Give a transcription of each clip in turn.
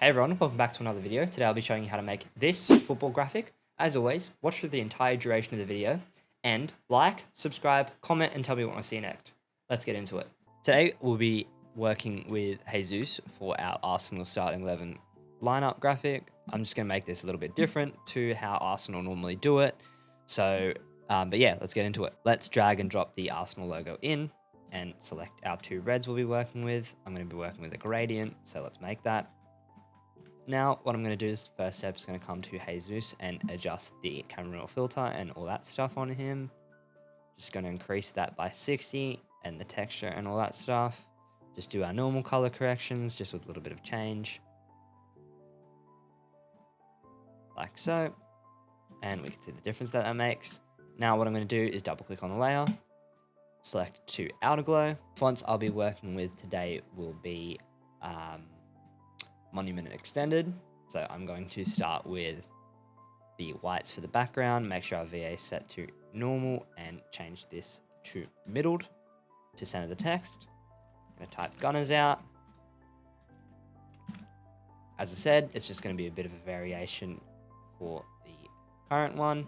Hey everyone, welcome back to another video. Today I'll be showing you how to make this football graphic. As always, watch through the entire duration of the video and like, subscribe, comment and tell me what you want to see next. Let's get into it. Today we'll be working with Jesus for our Arsenal starting 11 lineup graphic. I'm just going to make this a little bit different to how Arsenal normally do it. But yeah, let's get into it. Let's drag and drop the Arsenal logo in and select our two reds we'll be working with. I'm going to be working with a gradient, so let's make that. Now, what I'm going to do is, first step is going to come to Jesus and adjust the camera raw filter and all that stuff on him. Just going to increase that by 60 and the texture and all that stuff. Just do our normal color corrections, just with a little bit of change. Like so. And we can see the difference that that makes. Now, what I'm going to do is double click on the layer. Select to outer glow. Fonts I'll be working with today will be Monument Extended. So I'm going to start with the whites for the background, make sure our VA is set to normal and change this to middled to center the text. I'm going to type Gunners out. As I said, it's just going to be a bit of a variation for the current one.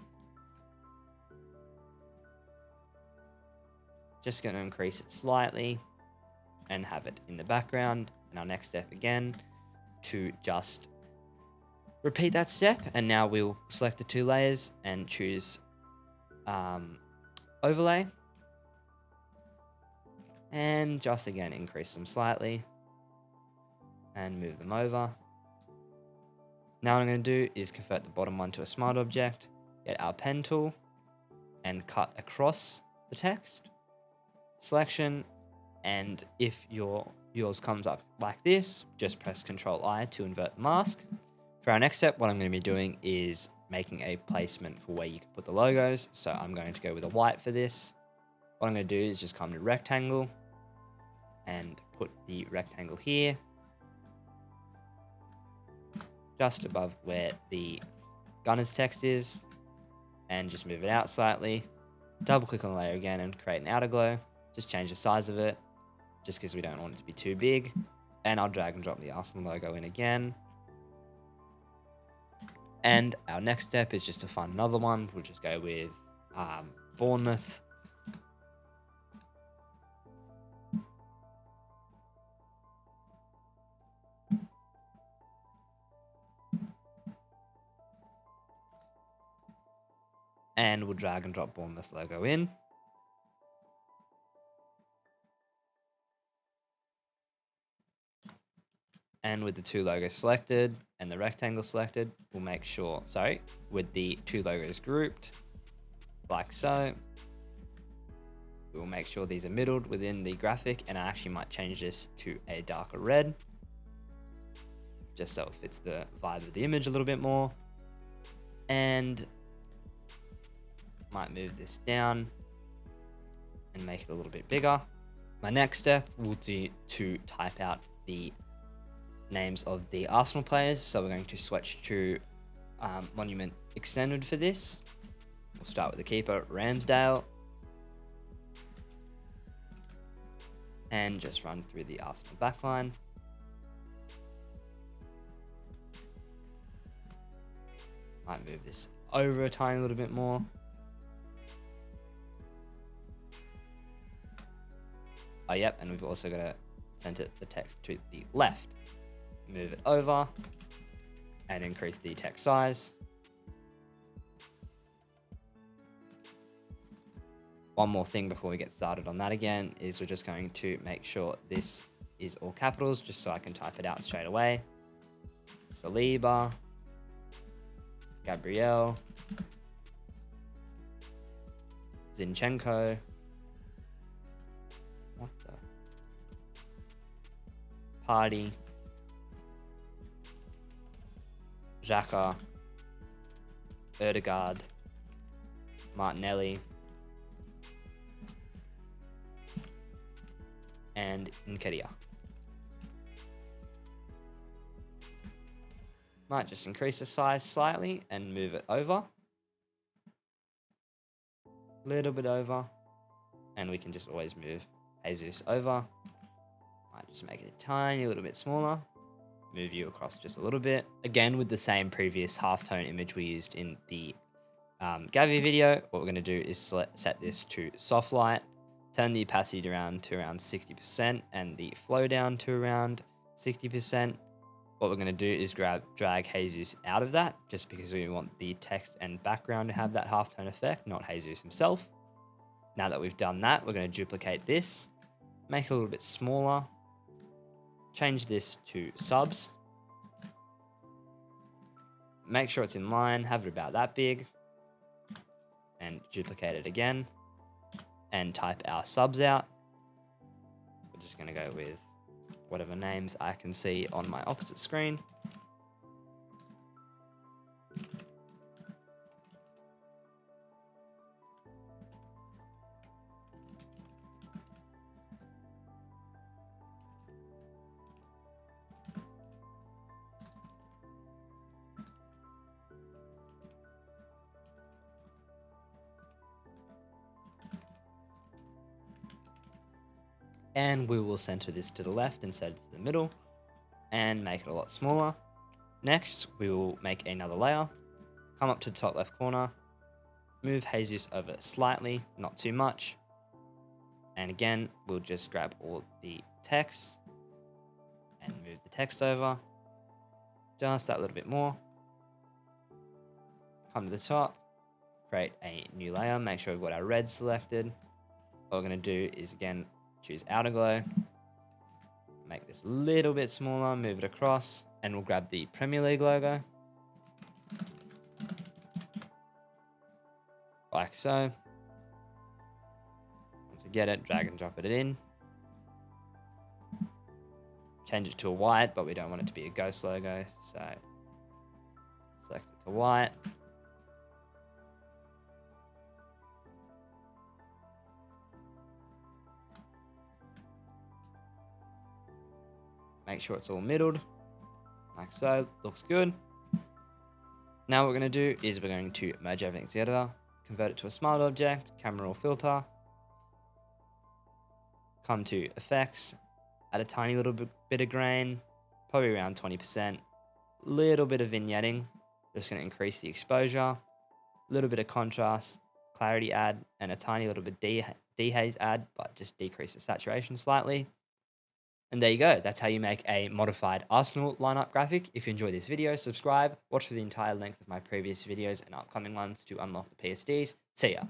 Just going to increase it slightly and have it in the background. And our next step again to just repeat that step. And now we'll select the two layers and choose overlay. And just again, increase them slightly and move them over. Now what I'm going to do is convert the bottom one to a smart object, get our pen tool and cut across the text. Selection, and if yours comes up like this, just press Ctrl I to invert the mask. For our next step, what I'm going to be doing is making a placement for where you can put the logos. So I'm going to go with a white for this. What I'm going to do is just come to rectangle and put the rectangle here, just above where the Gunners text is, and just move it out slightly. Double click on the layer again and create an outer glow. Just change the size of it, just because we don't want it to be too big. And I'll drag and drop the Arsenal logo in again. And our next step is just to find another one. We'll just go with Bournemouth. And we'll drag and drop Bournemouth logo in. And with the two logos selected and the rectangle selected, we'll make sure, with the two logos grouped, like so, we'll make sure these are middled within the graphic, and I actually might change this to a darker red, just so it fits the vibe of the image a little bit more. And might move this down and make it a little bit bigger. My next step will be to type out the names of the Arsenal players. So we're going to switch to Monument Extended for this. We'll start with the keeper, Ramsdale. And just run through the Arsenal backline. Might move this over a tiny little bit more. Oh, yep, and we've also got to center the text to the left. Move it over and increase the text size. One more thing before we get started on that again is we're just going to make sure this is all capitals, just so I can type it out straight away. Saliba, Gabriel, Zinchenko. What the? Party. Xhaka, Erdegaard, Martinelli, and Nketiah. Might just increase the size slightly and move it over. A little bit over. And we can just always move Jesus over. Might just make it a tiny little bit smaller. move you across just a little bit. Again, with the same previous halftone image we used in the Gavi video, what we're going to do is set this to soft light, turn the opacity down to around 60% and the flow down to around 60%. What we're going to do is drag Jesus out of that, just because we want the text and background to have that halftone effect, not Jesus himself. Now that we've done that, we're going to duplicate this, make it a little bit smaller, change this to subs, make sure it's in line, have it about that big, and duplicate it again, and type our subs out. We're just going to go with whatever names I can see on my opposite screen. And we will center this to the left and set it to the middle and make it a lot smaller. Next, we will make another layer, come up to the top left corner, move Jesus over slightly, not too much. And again, we'll just grab all the text and move the text over just that little bit more. Come to the top, create a new layer, make sure we've got our red selected. What we're going to do is again, choose outer glow, make this a little bit smaller, move it across, and we'll grab the Premier League logo, like so. Once you get it, drag and drop it in. Change it to a white, but we don't want it to be a ghost logo, so select it to white. Make sure it's all middled, like so, looks good. Now what we're going to do is we're going to merge everything together, convert it to a smart object, camera raw filter, come to effects, add a tiny little bit of grain, probably around 20%, little bit of vignetting, just going to increase the exposure, a little bit of contrast, clarity add, and a tiny little bit dehaze add, but just decrease the saturation slightly. And there you go. That's how you make a modified Arsenal lineup graphic. If you enjoyed this video, subscribe, watch for the entire length of my previous videos and upcoming ones to unlock the PSDs. See ya.